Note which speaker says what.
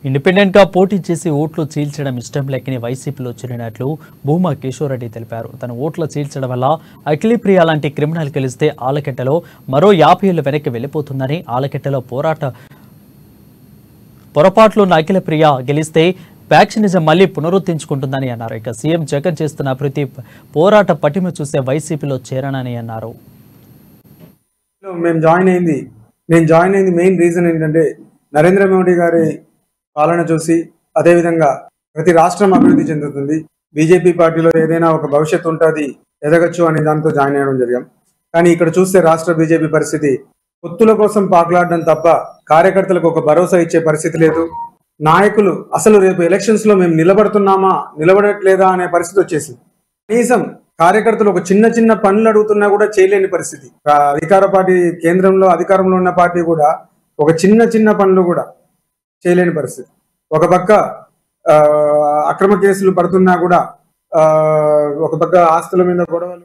Speaker 1: Independent గా పోటీ చేసి ఓట్లు చీల్చడం ఇష్టం లేకని వైసీపీలో చేరినట్లు భూమా కిషోర్ రెడ్డి తెలిపారు. తన ఓట్ల చీల్చడం వల్ల అఖిలప్రియ లాంటి క్రిమినల్ గెలిస్తే ఆలకెట్టలో మరో 50 ఏళ్లు వెనక్కి వెళ్లిపోతుందని, ఆలకెట్టలో పొరపాట్లు ఉన్న అఖిలప్రియ గెలిస్తే ఫ్యాక్షనిజం మళ్లీ పునరుద్ధరించుకుంటుందని అన్నారు. ఇక సీఎం జగన్ చేస్తున్న ప్రతి పోరాట పటిమ చూసే వైసీపీలో చేరనని అన్నారు.
Speaker 2: నేను జాయిన్ అయింది మెయిన్ రీజన్ ఏంటంటే నరేంద్ర మోడీ గారి పాలన చూసి, అదేవిధంగా ప్రతి రాష్ట్రం అభివృద్ధి చెందుతుంది, బీజేపీ పార్టీలో ఏదైనా ఒక భవిష్యత్తు ఉంటుంది, ఎదగచ్చు అనే దాంతో జాయిన్ అయ్యడం జరిగాం. కానీ ఇక్కడ చూస్తే రాష్ట్ర బీజేపీ పరిస్థితి పొత్తుల కోసం పాకులాడడం తప్ప కార్యకర్తలకు ఒక భరోసా ఇచ్చే పరిస్థితి లేదు. నాయకులు అసలు రేపు ఎలక్షన్స్ లో మేము నిలబడుతున్నామా నిలబడట్లేదా అనే పరిస్థితి వచ్చేసింది. కనీసం కార్యకర్తలు ఒక చిన్న చిన్న పనులు అడుగుతున్నా కూడా చేయలేని పరిస్థితి. అధికార పార్టీ కేంద్రంలో అధికారంలో ఉన్న పార్టీ కూడా ఒక చిన్న చిన్న పనులు కూడా చేయలేని పరిస్థితి. ఒక పక్క అక్రమ కేసులు పడుతున్నా కూడా, ఒక పక్క ఆస్తుల మీద గొడవలు.